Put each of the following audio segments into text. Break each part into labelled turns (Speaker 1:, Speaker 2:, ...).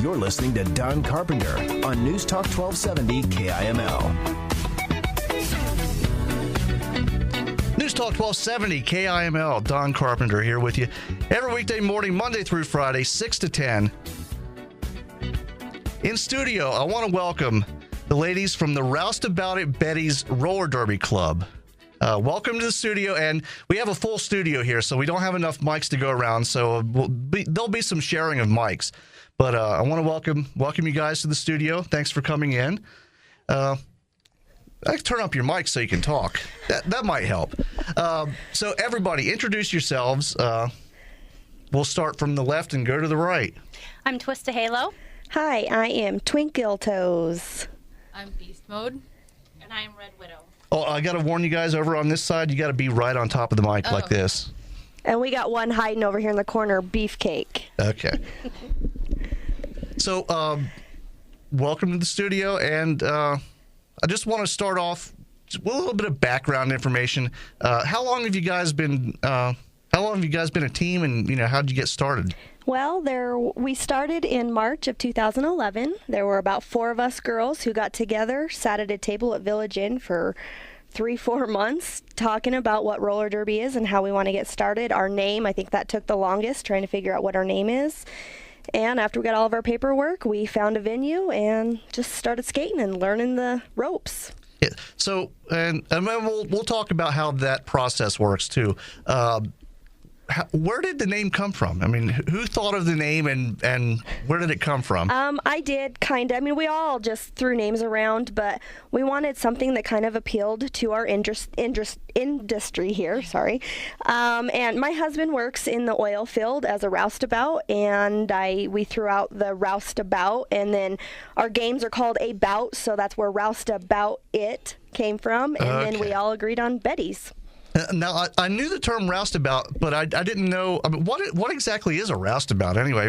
Speaker 1: You're listening to Don Carpenter on News Talk 1270 KIML.
Speaker 2: News Talk 1270 KIML. Don Carpenter here with you every weekday morning, Monday through Friday, 6 to 10. In studio, I want to welcome the ladies from the Roust About It Betties Roller Derby Club. Welcome to the studio, and we have a full studio here, so we don't have enough mics to go around, so there'll be some sharing of mics. But I want to welcome you guys to the studio. Thanks for coming in. I can turn up your mic so you can talk. That might help. So everybody, introduce yourselves. We'll start from the left and go to the right.
Speaker 3: I'm Twista Halo.
Speaker 4: Hi, I am Twinkle Toes.
Speaker 5: I'm Beast Mode. And I am Red Widow.
Speaker 2: Oh, I got to warn you guys, over on this side, you got to be right on top of the mic like this.
Speaker 4: And we got one hiding over here in the corner, Beefcake.
Speaker 2: Okay. So, welcome to the studio, and I just want to start off with a little bit of background information. How long have you guys been a team, and how did you get started?
Speaker 4: Well, we started in March of 2011. There were about 4 of us girls who got together, sat at a table at Village Inn for 3-4 months, talking about what roller derby is and how we want to get started. Our name, I think that took the longest, trying to figure out what our name is. And after we got all of our paperwork, we found a venue and just started skating and learning the ropes.
Speaker 2: Yeah. So, and then we'll talk about how that process works too. Where did the name come from? I mean, who thought of the name, and where did it come from?
Speaker 4: I did, kind of. I mean, we all just threw names around, but we wanted something that kind of appealed to our industry here. Sorry. And my husband works in the oil field as a roustabout, and we threw out the roustabout, and then our games are called a bout, so that's where Roustabout It came from, and then we all agreed on Betties.
Speaker 2: Now, I knew the term roustabout, but I didn't know. I mean, what exactly is a roustabout anyway?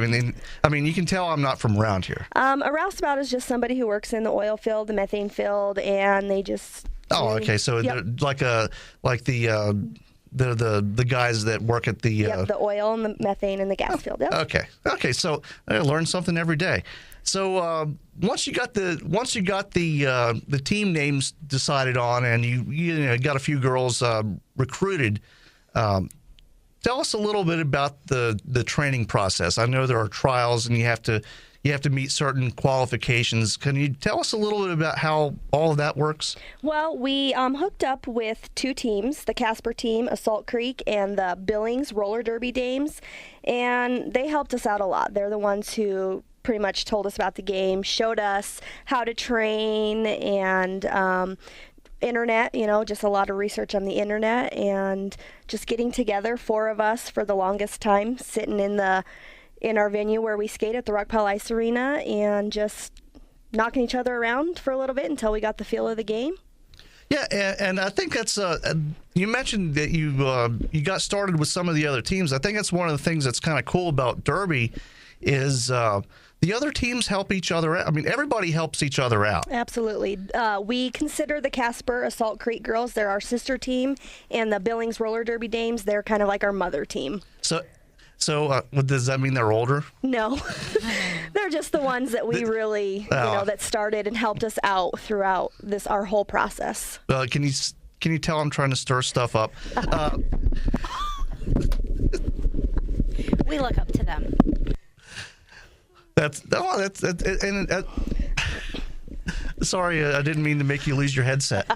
Speaker 2: I mean, you can tell I'm not from around here.
Speaker 4: A roustabout is just somebody who works in the oil field, the methane field, and they just.
Speaker 2: Oh, okay. So
Speaker 4: yep.
Speaker 2: like the guys that work at the.
Speaker 4: The oil and the methane and the gas field. Yep.
Speaker 2: Okay. So I learn something every day. So once you got the team names decided on, and you got a few girls recruited, tell us a little bit about the training process. I know there are trials, and you have to meet certain qualifications. Can you tell us a little bit about how all of that works?
Speaker 4: Well, we hooked up with 2 teams, the Casper team, Assault Creek, and the Billings Roller Derby Dames, and they helped us out a lot. They're the ones who pretty much told us about the game, showed us how to train, and internet, just a lot of research on the internet, and just getting together, 4 of us for the longest time, sitting in our venue where we skate at the Rockpile Ice Arena, and just knocking each other around for a little bit until we got the feel of the game.
Speaker 2: Yeah, and I think that's you mentioned that you got started with some of the other teams. I think that's one of the things that's kind of cool about Derby is the other teams help each other out. I mean, everybody helps each other out.
Speaker 4: Absolutely. We consider the Casper Assault Creek girls, they're our sister team, and the Billings Roller Derby Dames, they're kind of like our mother team.
Speaker 2: So does that mean they're older?
Speaker 4: No. They're just the ones that we really, that started and helped us out throughout our whole process.
Speaker 2: Can you tell I'm trying to stir stuff up?
Speaker 3: We look up to them.
Speaker 2: Sorry, I didn't mean to make you lose your headset.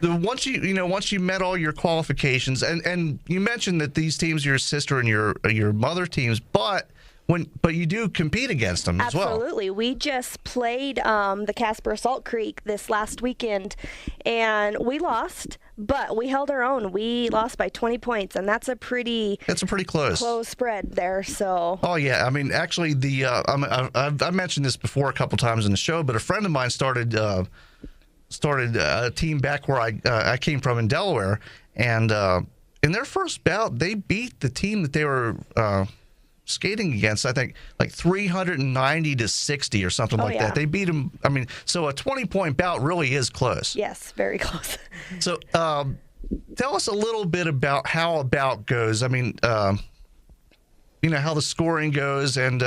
Speaker 2: Once you met all your qualifications, and you mentioned that these teams are your sister and your mother teams, but you do compete against them as well.
Speaker 4: Absolutely. We just played the Casper Assault Creek this last weekend, and we lost, but we held our own. We lost by 20 points, and that's a pretty close spread there. So. Oh
Speaker 2: yeah, I mean, actually, I've mentioned this before a couple times in the show, but a friend of mine started a team back where I came from in Delaware, and in their first bout, they beat the team that they were skating against, I think, like 390-60 or something like that. They beat them. I mean, so a 20-point bout really is close.
Speaker 4: Yes, very close.
Speaker 2: So tell us a little bit about how a bout goes. I mean, how the scoring goes and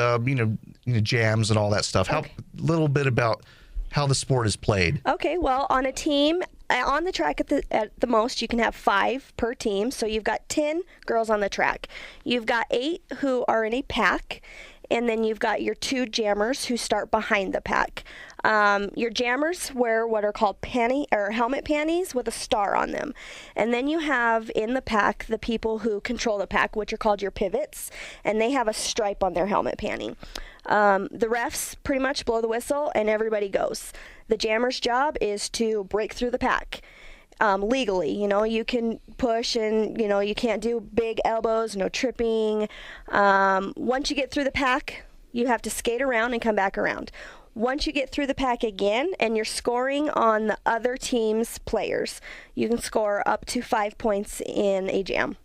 Speaker 2: jams and all that stuff. How little bit about how the sport is played.
Speaker 4: Okay, well, on a team, on the track at the most, you can have 5 per team. So you've got 10 girls on the track. You've got 8 who are in a pack, and then you've got your 2 jammers who start behind the pack. Your jammers wear what are called helmet panties with a star on them. And then you have in the pack the people who control the pack, which are called your pivots, and they have a stripe on their helmet panty. The refs pretty much blow the whistle and everybody goes. The jammer's job is to break through the pack. Legally, you can push and, you can't do big elbows, no tripping. Once you get through the pack, you have to skate around and come back around. Once you get through the pack again and you're scoring on the other team's players, you can score up to 5 points in a jam.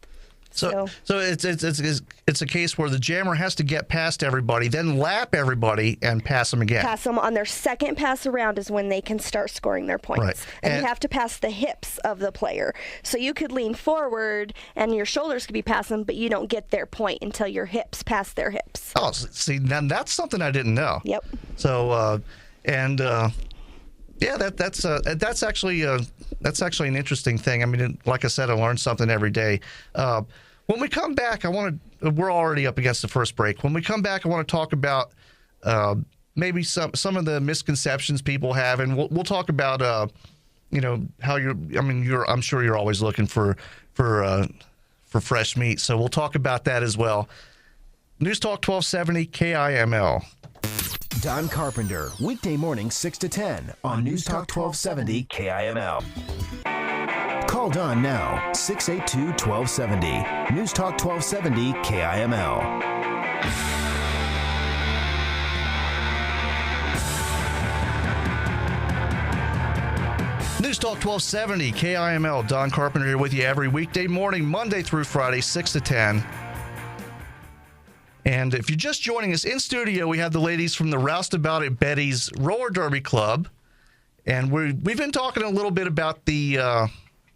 Speaker 2: So it's a case where the jammer has to get past everybody, then lap everybody and pass them again.
Speaker 4: Pass them on their second pass around is when they can start scoring their points.
Speaker 2: Right.
Speaker 4: And you have to pass the hips of the player. So you could lean forward and your shoulders could be passing, but you don't get their point until your hips pass their hips.
Speaker 2: Oh, see, now that's something I didn't know.
Speaker 4: Yep.
Speaker 2: So, yeah, that's actually an interesting thing. I mean, like I said, I learn something every day. When we come back, we're already up against the first break. When we come back, I want to talk about maybe some of the misconceptions people have, and we'll talk about how I'm sure you're always looking for fresh meat, so we'll talk about that as well. News Talk 1270 KIML.
Speaker 1: Don Carpenter, weekday morning 6 to 10 on News Talk 1270 KIML. Call Don now, 682-1270. News Talk 1270 KIML.
Speaker 2: News Talk 1270 KIML. Don Carpenter here with you every weekday morning, Monday through Friday, 6 to 10. And if you're just joining us in studio, we have the ladies from the Roust About It Betties Roller Derby Club. And we've been talking a little bit about the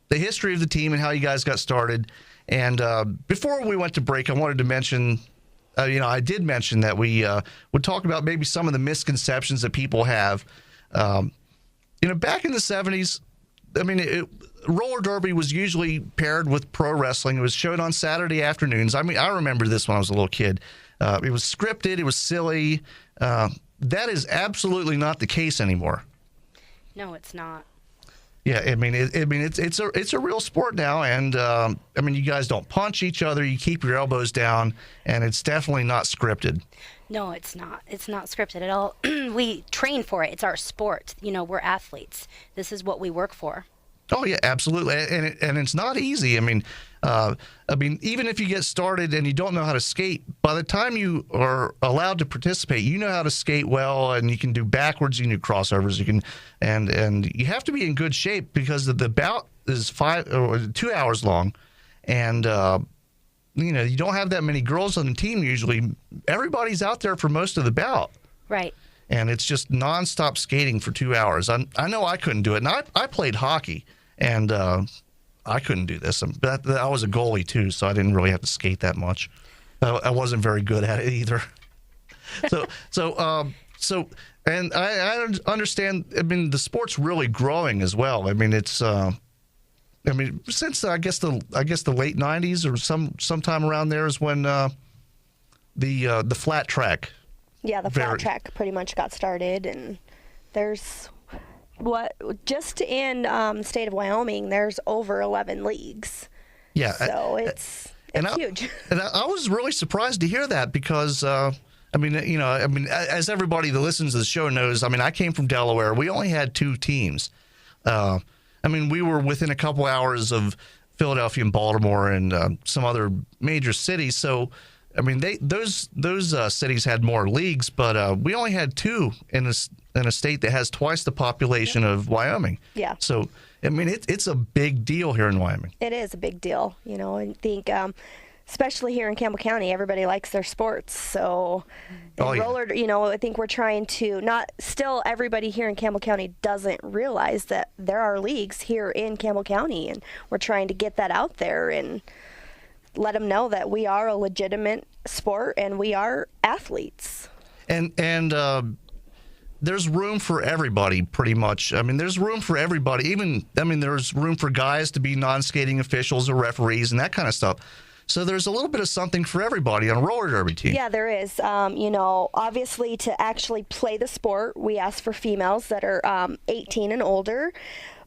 Speaker 2: history of the team and how you guys got started. And before we went to break, I wanted to mention, I did mention that we would talk about maybe some of the misconceptions that people have. Back in the 70s, roller derby was usually paired with pro wrestling. It was shown on Saturday afternoons. I remember this when I was a little kid. It was scripted. It was silly. That is absolutely not the case anymore.
Speaker 3: No, it's not.
Speaker 2: Yeah, it's a real sport now, and you guys don't punch each other. You keep your elbows down, and it's definitely not scripted.
Speaker 3: No, it's not. It's not scripted at all. We train for it. It's our sport. We're athletes. This is what we work for.
Speaker 2: Oh yeah, absolutely, and it's not easy. Even if you get started and you don't know how to skate, by the time you are allowed to participate, you know how to skate well, and you can do backwards, you can do crossovers, you can, and you have to be in good shape because the bout is 2 hours long, and you don't have that many girls on the team usually. Everybody's out there for most of the bout. Right. And it's just nonstop skating for 2 hours. I know I couldn't do it, and I played hockey. And I couldn't do this. I was a goalie, too, so I didn't really have to skate that much. I wasn't very good at it either. And I understand, the sport's really growing as well. It's, since I guess the late 90s or sometime around there is when the flat track.
Speaker 4: Yeah, the flat track pretty much got started, and there's... just in the state of Wyoming, there's over 11 leagues. Yeah. So it's huge.
Speaker 2: And I was really surprised to hear that because, as everybody that listens to the show knows, I came from Delaware. We only had 2 teams. We were within a couple hours of Philadelphia and Baltimore and some other major cities. So, those cities had more leagues, but we only had 2 in a state that has twice the population of Wyoming. Yeah. So, it's a big deal here in Wyoming.
Speaker 4: It is a big deal, I think, especially here in Campbell County, everybody likes their sports. So, roller, I think we're trying to still everybody here in Campbell County doesn't realize that there are leagues here in Campbell County, and we're trying to get that out there and let them know that we are a legitimate sport and we are athletes.
Speaker 2: And there's room for everybody, pretty much. I mean, there's room for everybody. There's room for guys to be non-skating officials or referees and that kind of stuff. So there's a little bit of something for everybody on a roller derby team.
Speaker 4: Yeah, there is. Obviously, to actually play the sport, we ask for females that are 18 and older.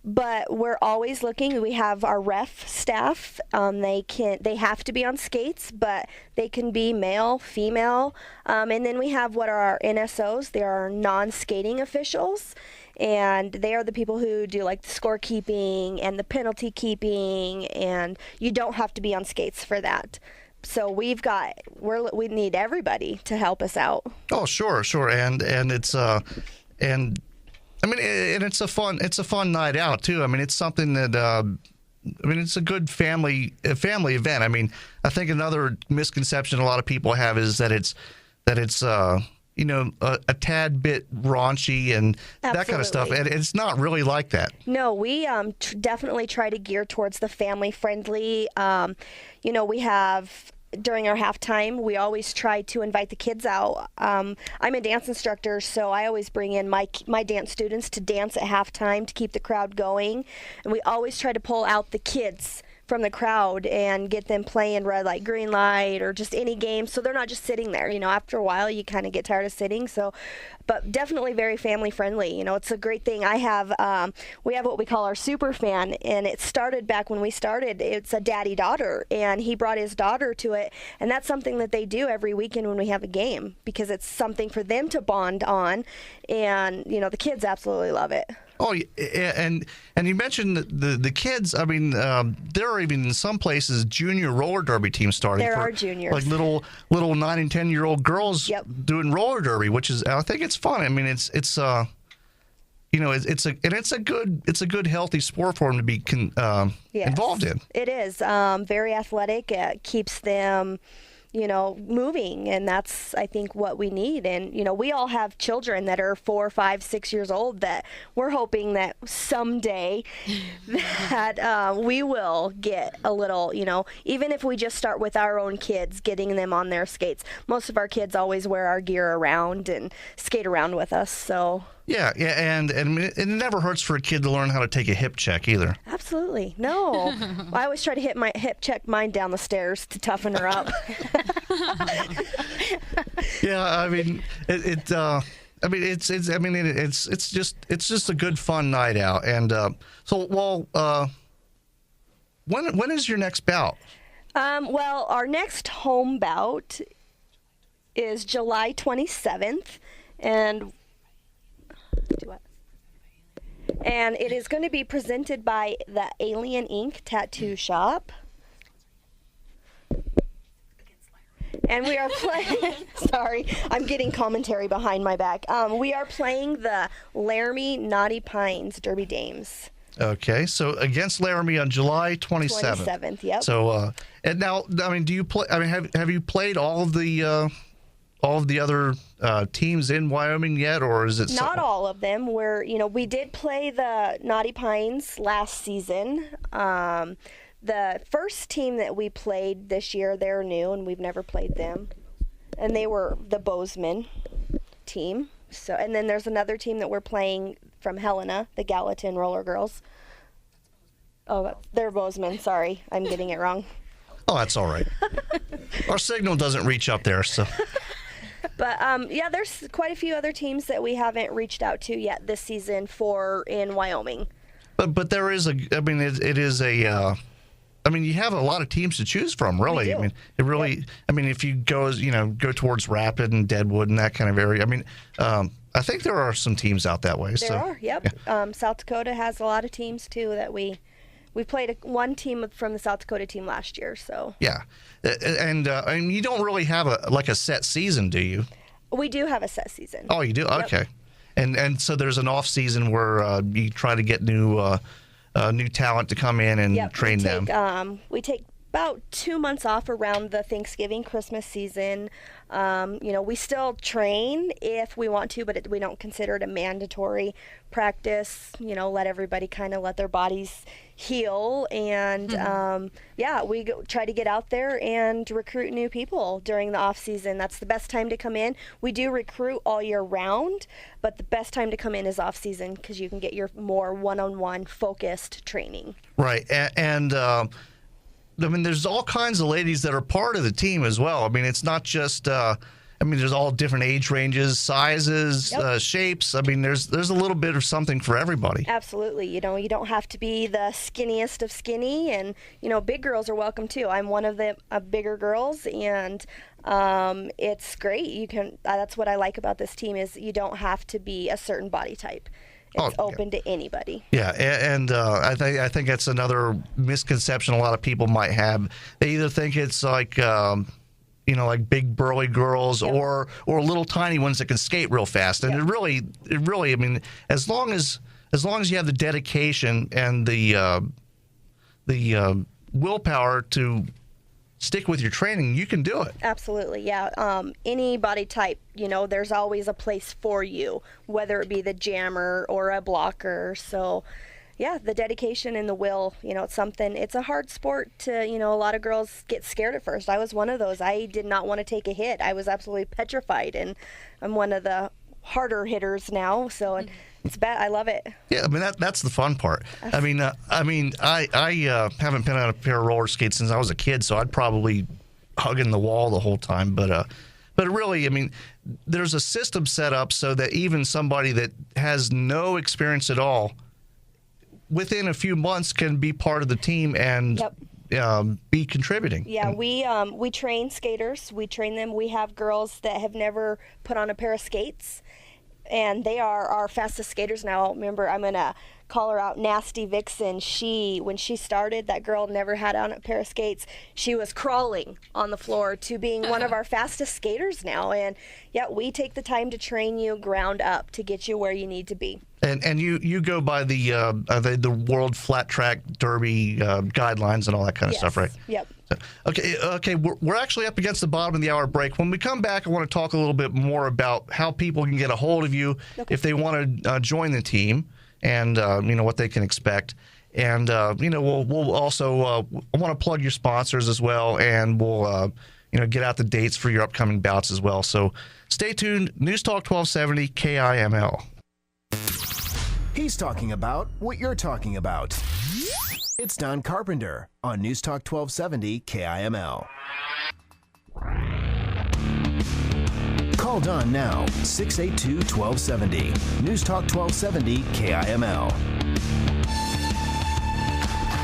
Speaker 4: But we're always looking. We have our ref staff. They have to be on skates, but they can be male, female. And then we have what are our NSOs. They are our non-skating officials. And they are the people who do like the scorekeeping and the penalty keeping, and you don't have to be on skates for that. So we need everybody to help us out.
Speaker 2: Oh, sure, and it's and it's a fun night out too. I mean, it's something that it's a good family event. I mean, I think another misconception a lot of people have is that it's a tad bit raunchy and that kind of stuff. And it's not really like that.
Speaker 4: No, we definitely try to gear towards the family friendly. We have, during our halftime, we always try to invite the kids out. I'm a dance instructor, so I always bring in my dance students to dance at halftime to keep the crowd going. And we always try to pull out the kids from the crowd and get them playing red light, green light, or just any game, so they're not just sitting there. After a while, you kind of get tired of sitting. So, but definitely very family friendly. It's a great thing. We have what we call our super fan, and it started back when we started. It's a daddy-daughter, and he brought his daughter to it, and that's something that they do every weekend when we have a game, because it's something for them to bond on, and the kids absolutely love it.
Speaker 2: Oh, and you mentioned the kids. I mean, there are even in some places junior roller derby teams starting.
Speaker 4: There are juniors,
Speaker 2: like little 9 and 10-year-old girls doing roller derby, which is, I think it's fun. I mean, it's a good healthy sport for them to be involved in.
Speaker 4: It is very athletic. It keeps them moving, and that's, I think, what we need. And we all have children that are 4, 5, 6 years old that we're hoping that someday that we will get a little, even if we just start with our own kids, getting them on their skates. Most of our kids always wear our gear around and skate around with us, so. Yeah,
Speaker 2: and it never hurts for a kid to learn how to take a hip check either.
Speaker 4: Absolutely. No. I always try to hip check mine down the stairs to toughen her up.
Speaker 2: Yeah, I mean, it's just a good fun night out. And when is your next bout?
Speaker 4: Well, our next home bout is July 27th, and it is going to be presented by the Alien Ink Tattoo Shop. And we are playing, sorry, I'm getting commentary behind my back. We are playing the Laramie Naughty Pines Derby Dames.
Speaker 2: Okay, so against Laramie on July 27th.
Speaker 4: 27th, yep.
Speaker 2: So, and now, I mean, do you play, I mean, have you played all of the other teams in Wyoming yet, or is it
Speaker 4: not all of them? We did play the Naughty Pines last season. The first team that we played this year, they're new, and we've never played them. And they were the Bozeman team. So, and then there's another team that we're playing from Helena, the Gallatin Roller Girls. Oh, they're Bozeman. Sorry, I'm getting it wrong.
Speaker 2: Oh, that's all right. Our signal doesn't reach up there, so.
Speaker 4: But, there's quite a few other teams that we haven't reached out to yet this season in Wyoming.
Speaker 2: But there is you have a lot of teams to choose from, really.
Speaker 4: We do.
Speaker 2: I mean, it really, yep. I mean, if you go towards Rapid and Deadwood and that kind of area, I mean, I think there are some teams out that way.
Speaker 4: There are, yep. Yeah. South Dakota has a lot of teams, too, that we played one team from the South Dakota team last year, so.
Speaker 2: Yeah. And you don't really have a set season, do you?
Speaker 4: We do have a set season.
Speaker 2: Oh, you do?
Speaker 4: Yep.
Speaker 2: Okay. And so there's an off season where you try to get new talent to come in and train them.
Speaker 4: We take about 2 months off around the Thanksgiving, Christmas season. We still train if we want to, but we don't consider it a mandatory practice. Let everybody kind of let their bodies heal. And we try to get out there and recruit new people during the off season. That's the best time to come in. We do recruit all year round, but the best time to come in is off season because you can get your more one-on-one focused training.
Speaker 2: Right. And there's all kinds of ladies that are part of the team as well. It's not just, there's all different age ranges, sizes, shapes. There's a little bit of something for everybody.
Speaker 4: Absolutely. You don't have to be the skinniest of skinny, and, big girls are welcome too. I'm one of the bigger girls, and it's great. That's what I like about this team is you don't have to be a certain body type. It's open to anybody.
Speaker 2: Yeah, and I think that's another misconception a lot of people might have. They either think it's like, like big burly girls or little tiny ones that can skate real fast. And it really, as long as you have the dedication and the willpower to stick with your training, you can do it.
Speaker 4: Absolutely, yeah. Any body type, there's always a place for you, whether it be the jammer or a blocker. So, yeah, the dedication and the will, it's a hard sport to, a lot of girls get scared at first. I was one of those. I did not want to take a hit. I was absolutely petrified, and I'm one of the harder hitters now, so it's bad. I love it.
Speaker 2: Yeah, that's the fun part. I haven't been on a pair of roller skates since I was a kid, so I'd probably hugging the wall the whole time. But really, there's a system set up so that even somebody that has no experience at all, within a few months, can be part of the team and be contributing.
Speaker 4: Yeah, we train skaters. We train them. We have girls that have never put on a pair of skates, and they are our fastest skaters now. Remember, I'm going to call her out, Nasty Vixen. When she started, that girl never had on a pair of skates. She was crawling on the floor to being one of our fastest skaters now. And, we take the time to train you ground up to get you where you need to be.
Speaker 2: And you go by the World Flat Track Derby guidelines and all that kind of stuff, right?
Speaker 4: Yep.
Speaker 2: Okay. We're actually up against the bottom of the hour break. When we come back, I want to talk a little bit more about how people can get a hold of you if they want to join the team, and what they can expect. And we'll also I want to plug your sponsors as well, and we'll get out the dates for your upcoming bouts as well. So stay tuned. News Talk 1270 KIML.
Speaker 1: He's talking about what you're talking about. It's Don Carpenter on News Talk 1270 KIML. Call Don now, 682-1270. News Talk 1270 KIML.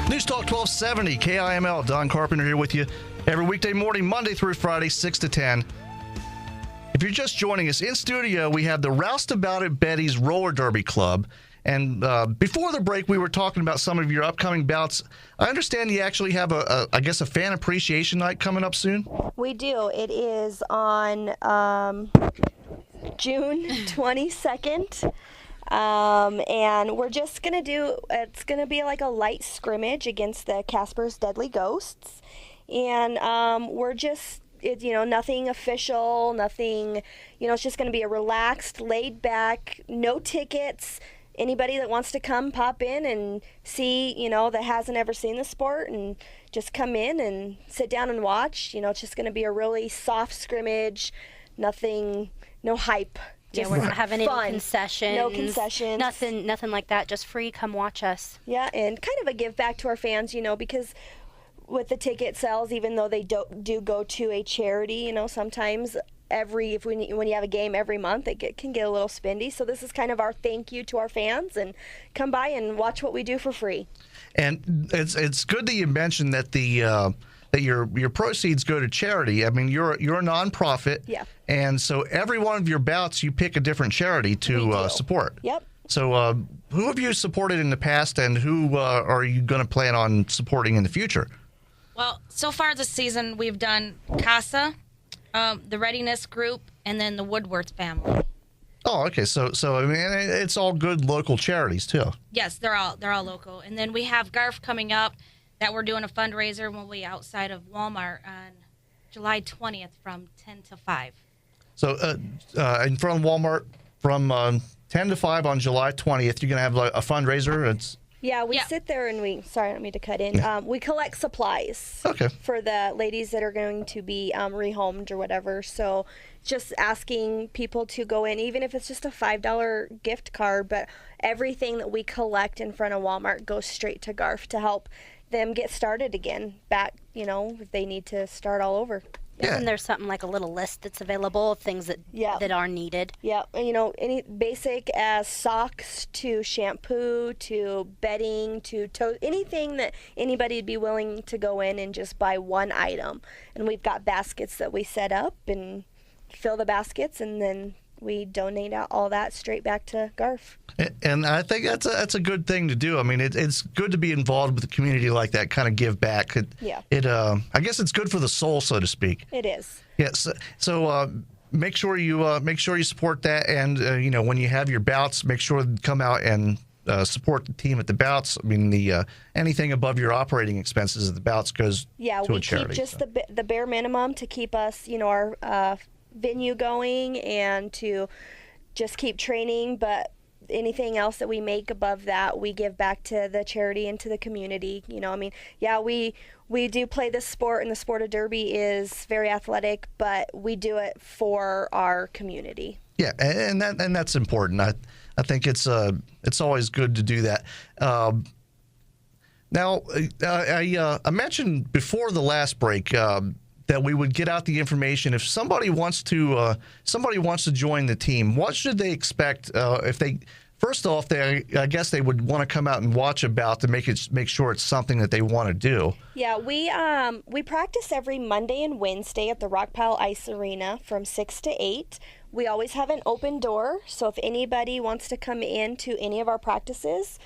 Speaker 2: News Talk 1270 KIML. Don Carpenter here with you every weekday morning, Monday through Friday, 6 to 10. If you're just joining us in studio, we have the Roust About It Betties Roller Derby Club. And before the break, we were talking about some of your upcoming bouts. I understand you actually have a fan appreciation night coming up soon?
Speaker 4: We do. It is on June 22nd. And we're just going to it's going to be like a light scrimmage against the Casper's Deadly Ghosts. And we're just, nothing official, nothing, it's just going to be a relaxed, laid back, no tickets. Anybody that wants to come, pop in and see, that hasn't ever seen the sport, and just come in and sit down and watch. It's just going to be a really soft scrimmage, nothing, no hype.
Speaker 3: Yeah, we're not having
Speaker 4: fun.
Speaker 3: Any concessions.
Speaker 4: No concessions.
Speaker 3: Nothing like that. Just free. Come watch us.
Speaker 4: Yeah, and kind of a give back to our fans, because with the ticket sales, even though they do go to a charity, sometimes when you have a game every month, it can get a little spendy. So this is kind of our thank you to our fans, and come by and watch what we do for free.
Speaker 2: And it's good that you mentioned that that your proceeds go to charity. You're a nonprofit.
Speaker 4: Yeah.
Speaker 2: And so every one of your bouts, you pick a different charity to support.
Speaker 4: Yep.
Speaker 2: So who have you supported in the past, and who are you going to plan on supporting in the future?
Speaker 5: Well, so far this season, we've done CASA, the Readiness Group, and then the Woodworth family.
Speaker 2: Oh, okay. So it's all good local charities too.
Speaker 5: Yes, they're all local. And then we have GARF coming up. that we're doing a fundraiser when we outside of Walmart on July 20th from 10 to 5.
Speaker 2: So in front of Walmart from 10 to 5 on July 20th, you're going to have a fundraiser.
Speaker 4: Yeah, we sit there and sorry, I don't mean to cut in. We collect supplies for the ladies that are going to be rehomed or whatever. So just asking people to go in, even if it's just a $5 gift card, but everything that we collect in front of Walmart goes straight to GARF to help them get started again, back, if they need to start all over.
Speaker 3: Yeah. And there's something like a little list that's available of things that are needed.
Speaker 4: Yeah, any basic as socks to shampoo to bedding to anything that anybody would be willing to go in and just buy one item. And we've got baskets that we set up and fill the baskets, and then we donate out all that straight back to GARF.
Speaker 2: And I think that's a good thing to do. I mean, it's good to be involved with the community like that, kind of give back. I guess it's good for the soul, so to speak.
Speaker 4: It is.
Speaker 2: Yes. So make sure you support that, and when you have your bouts, make sure to come out and support the team at the bouts. I mean, the anything above your operating expenses at the bouts goes to a charity.
Speaker 4: Yeah, we keep just the bare minimum to keep us, our venue going and to just keep training, but anything else that we make above that we give back to the charity and to the community. We do play this sport, and the sport of derby is very athletic, but we do it for our community.
Speaker 2: And that's important. I think it's always good to do that. Now I mentioned before the last break that we would get out the information if somebody wants to join the team. What should they expect if they? First off, I guess they would want to come out and watch a bout to make sure it's something that they want to do.
Speaker 4: Yeah, we practice every Monday and Wednesday at the Rockpile Ice Arena from 6 to 8. We always have an open door, so if anybody wants to come in to any of our practices,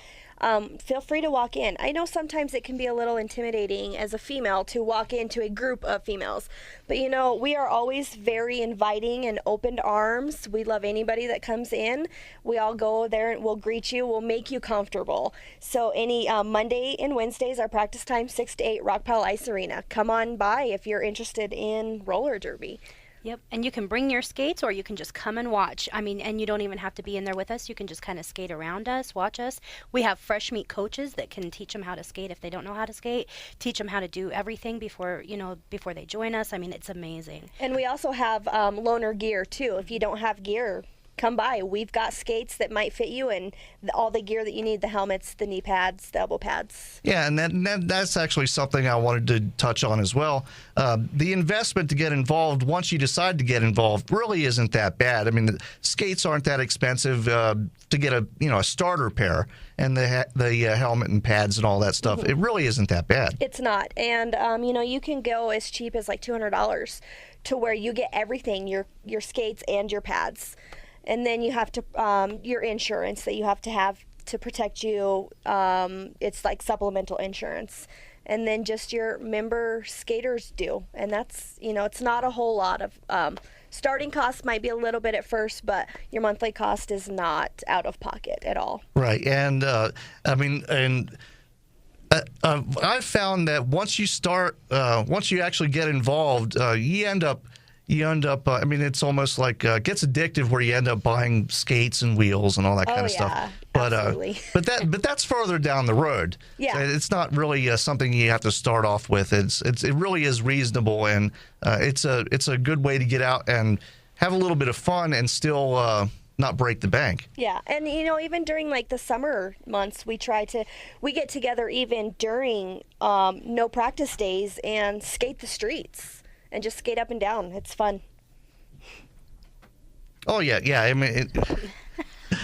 Speaker 4: feel free to walk in. I know sometimes it can be a little intimidating as a female to walk into a group of females, but we are always very inviting and open arms. We love anybody that comes in. We all go there and we'll greet you. We'll make you comfortable. So any Monday and Wednesdays, our practice time 6 to 8, Rockpile Ice Arena. Come on by if you're interested in roller derby.
Speaker 3: Yep, and you can bring your skates or you can just come and watch. I mean, and you don't even have to be in there with us. You can just kind of skate around us, watch us. We have fresh meat coaches that can teach them how to skate if they don't know how to skate, teach them how to do everything before they join us. I mean, it's amazing.
Speaker 4: And we also have loaner gear, too. If you don't have gear, come by. We've got skates that might fit you and all the gear that you need, the helmets, the knee pads, the elbow pads.
Speaker 2: Yeah, and that's actually something I wanted to touch on as well. The investment to get involved, once you decide to get involved, really isn't that bad. I mean, the skates aren't that expensive to get a starter pair, and the helmet and pads and all that stuff. Mm-hmm. It really isn't that bad.
Speaker 4: It's not. And, you can go as cheap as like $200 to where you get everything, your skates and your pads. And then you have to, your insurance that you have to protect you, it's like supplemental insurance. And then just your member skaters do. And that's, it's not a whole lot of, starting costs might be a little bit at first, but your monthly cost is not out of pocket at all.
Speaker 2: Right. And, I've found that once you actually get involved, you end up, it's almost like gets addictive where you end up buying skates and wheels and all that kind of stuff.
Speaker 4: Absolutely.
Speaker 2: But that's further down the road.
Speaker 4: Yeah.
Speaker 2: So it's not really something you have to start off with. It really is reasonable, and it's a good way to get out and have a little bit of fun and still not break the bank.
Speaker 4: Yeah, and even during like the summer months, we get together even during no practice days and skate the streets. And just skate up and down. It's fun.
Speaker 2: Oh, yeah. I mean,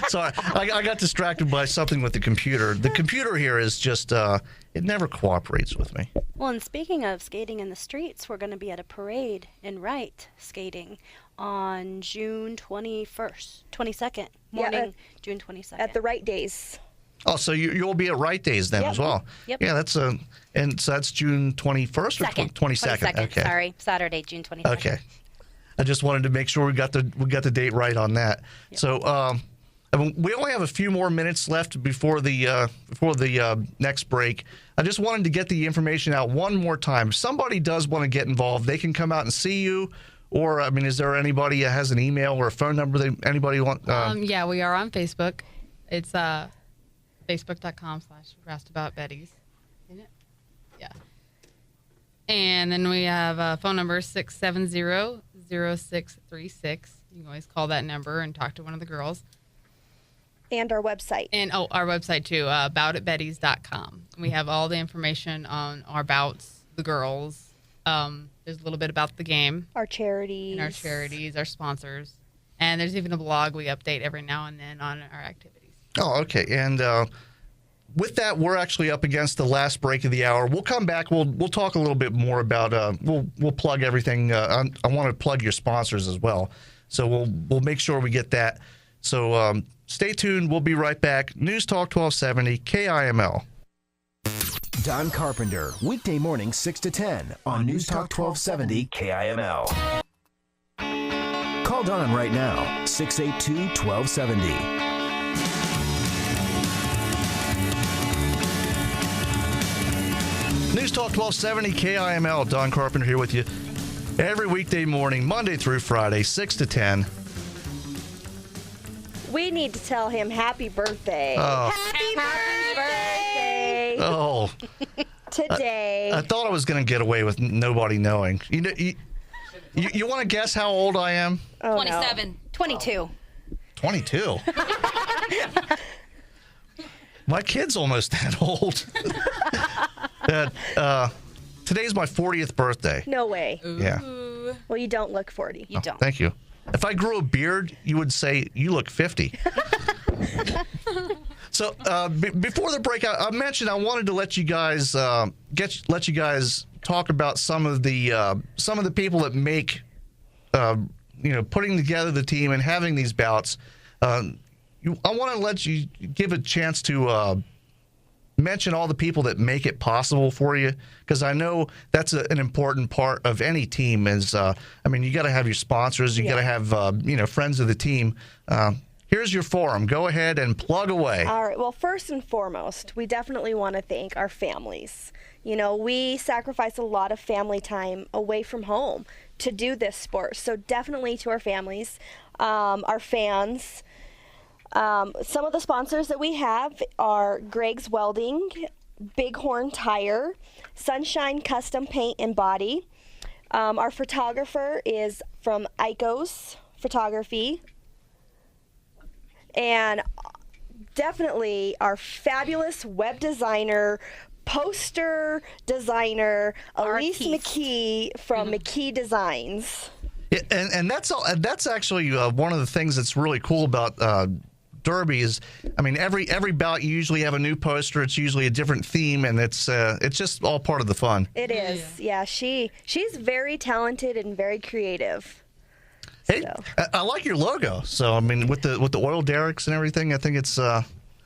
Speaker 2: sorry, I got distracted by something with the computer. The computer here is just, it never cooperates with me.
Speaker 3: Well, and speaking of skating in the streets, we're going to be at a parade in Wright skating on June 22nd, June 22nd.
Speaker 4: At the Wright Days.
Speaker 2: Oh, so you'll be at Wright Days then as well.
Speaker 3: Yep.
Speaker 2: Yeah, and so that's June 21st or 22nd. Okay.
Speaker 3: Sorry, Saturday, June 22nd.
Speaker 2: Okay. I just wanted to make sure we got the date right on that. Yep. So I mean, we only have a few more minutes left before the next break. I just wanted to get the information out one more time. If somebody does want to get involved, they can come out and see you. Or, I mean, is there anybody that has an email or a phone number that anybody want?
Speaker 6: Yeah, we are on Facebook. It's facebook.com/roustaboutbetties. Isn't it? Yeah. And then we have a phone number 670-0636. You can always call that number and talk to one of the girls.
Speaker 4: And our website.
Speaker 6: And our website too, aboutatbetties.com. We have all the information on our bouts, the girls. There's a little bit about the game.
Speaker 4: Our charities.
Speaker 6: Our sponsors. And there's even a blog we update every now and then on our activities.
Speaker 2: Oh, okay. And with that, we're actually up against the last break of the hour. We'll come back. We'll talk a little bit more about. We'll plug everything. I want to plug your sponsors as well. So we'll make sure we get that. So stay tuned. We'll be right back. News Talk 1270 KIML.
Speaker 1: Don Carpenter, weekday morning 6 to 10 on News Talk 1270 KIML. Call Don right now, 682-1270.
Speaker 2: News Talk 1270 KIML. Don Carpenter here with you every weekday morning, Monday through Friday, 6 to 10.
Speaker 4: We need to tell him happy birthday.
Speaker 2: Oh.
Speaker 4: Happy birthday.
Speaker 2: Oh.
Speaker 4: Today.
Speaker 2: I thought I was going to get away with nobody knowing. You want to guess how old I am?
Speaker 4: Oh,
Speaker 5: 27.
Speaker 4: No.
Speaker 3: 22.
Speaker 2: 22? My kid's almost that old. Today's my 40th birthday.
Speaker 4: No way.
Speaker 5: Ooh.
Speaker 2: Yeah.
Speaker 4: Well, you don't look 40.
Speaker 3: You don't.
Speaker 2: Thank you. If I grew a beard, you would say you look 50. So before the break, I mentioned I wanted to let you guys talk about some of the people that make putting together the team and having these bouts. I want to let you give a chance to mention all the people that make it possible for you, because I know that's an important part of any team. Is you got to have your sponsors, you got to have friends of the team. Here's your forum. Go ahead and plug away.
Speaker 4: All right. Well, first and foremost, we definitely want to thank our families. We sacrifice a lot of family time away from home to do this sport. So definitely to our families, our fans. Some of the sponsors that we have are Greg's Welding, Bighorn Tire, Sunshine Custom Paint and Body. Our photographer is from Icos Photography. And definitely our fabulous web designer, poster designer, Elise McKee from McKee Designs.
Speaker 2: Yeah, and that's all. That's actually one of the things that's really cool about Derby is, every bout you usually have a new poster. It's usually a different theme, and it's just all part of the fun.
Speaker 4: It is. Yeah, she's very talented and very creative.
Speaker 2: Hey, so. I like your logo. So with the oil derricks and everything, I think it's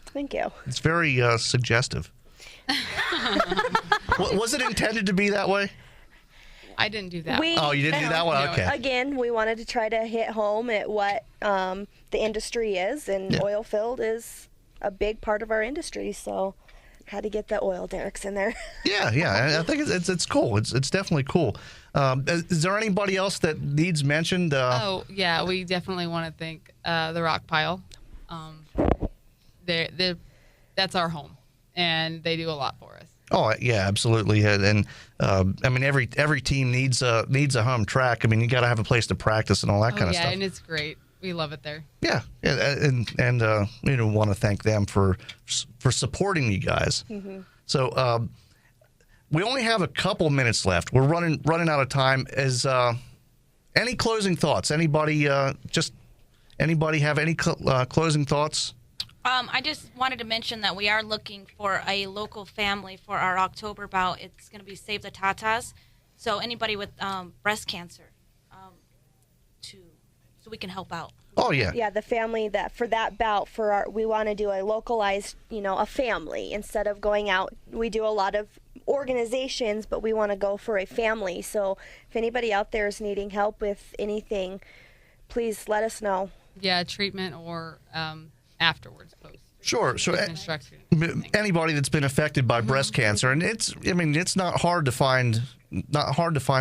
Speaker 4: thank you.
Speaker 2: It's very suggestive. Was it intended to be that way?
Speaker 6: I didn't do that.
Speaker 2: You didn't do that one? Okay.
Speaker 4: Again, we wanted to try to hit home at what the industry is, and oil field is a big part of our industry, so had to get the oil derricks in there.
Speaker 2: Yeah. I think it's cool. It's definitely cool. Is there anybody else that needs mentioned?
Speaker 6: We definitely want to thank the Rock Pile. That's our home, and they do a lot for us.
Speaker 2: Oh yeah, absolutely. And every team needs a home track. You got to have a place to practice and all that kind of stuff.
Speaker 6: Yeah, and it's great. We love it there.
Speaker 2: Yeah, and want to thank them for supporting you guys. Mm-hmm. So we only have a couple minutes left. We're running out of time. Any closing thoughts? Anybody have any closing thoughts?
Speaker 5: I just wanted to mention that we are looking for a local family for our October bout. It's going to be Save the Tatas. So anybody with breast cancer, so we can help out.
Speaker 2: Oh yeah.
Speaker 4: Yeah, the family that for that bout we want to do a localized, a family instead of going out. We do a lot of organizations, but we want to go for a family. So if anybody out there is needing help with anything, please let us know.
Speaker 6: Yeah, treatment or afterwards post.
Speaker 2: Sure. So
Speaker 6: Reconstruction.
Speaker 2: anybody that's been affected by breast cancer, and it's not hard to find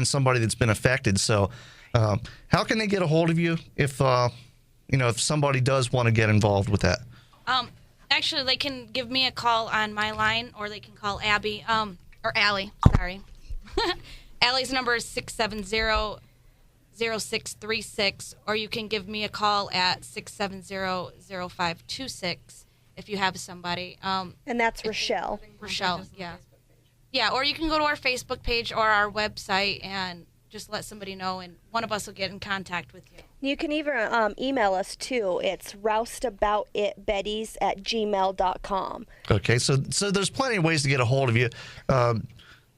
Speaker 2: somebody that's been affected. So how can they get a hold of you if if somebody does want to get involved with that?
Speaker 5: Actually, they can give me a call on my line, or they can call Abby, or Allie, sorry. Allie's number is 670-0636, or you can give me a call at 670-0526 if you have somebody.
Speaker 4: And that's Rochelle.
Speaker 5: Rochelle, yeah. Yeah, or you can go to our Facebook page or our website and just let somebody know, and one of us will get in contact with you.
Speaker 4: You can even email us, too. It's roustaboutitbetties@gmail.com.
Speaker 2: Okay, so there's plenty of ways to get a hold of you.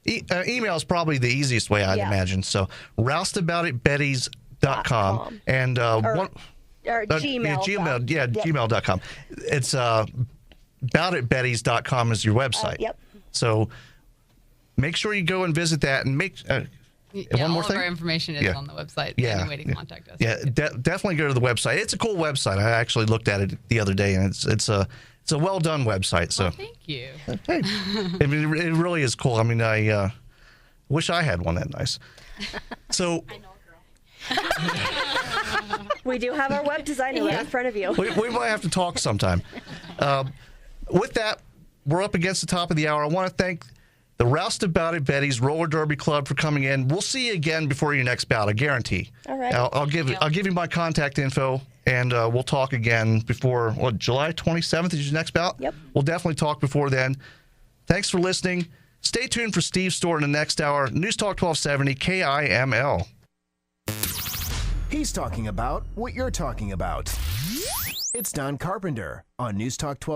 Speaker 2: Email is probably the easiest way, I'd imagine. So roustaboutitbetties.com. And
Speaker 4: Gmail.
Speaker 2: Gmail.com. It's aboutitbetties.com is your website.
Speaker 4: Yep.
Speaker 2: So make sure you go and visit that, and make one more
Speaker 6: all
Speaker 2: thing.
Speaker 6: of our information is on the website.
Speaker 2: Yeah.
Speaker 6: Any way to contact us.
Speaker 2: Yeah, definitely go to the website. It's a cool website. I actually looked at it the other day, and it's a well done website. So
Speaker 6: Thank you.
Speaker 2: hey, I mean, it really is cool. I mean, I wish I had one that nice. So
Speaker 5: I know a girl.
Speaker 4: We do have our web designer right in front of you.
Speaker 2: we might have to talk sometime. With that, we're up against the top of the hour. I want to thank the Roust About It Betties Roller Derby Club for coming in. We'll see you again before your next bout, I guarantee.
Speaker 4: All right.
Speaker 2: I'll give you my contact info, and we'll talk again before, July 27th is your next bout?
Speaker 4: Yep.
Speaker 2: We'll definitely talk before then. Thanks for listening. Stay tuned for Steve Store in the next hour. News Talk 1270 KIML.
Speaker 1: He's talking about what you're talking about. It's Don Carpenter on News Talk 12.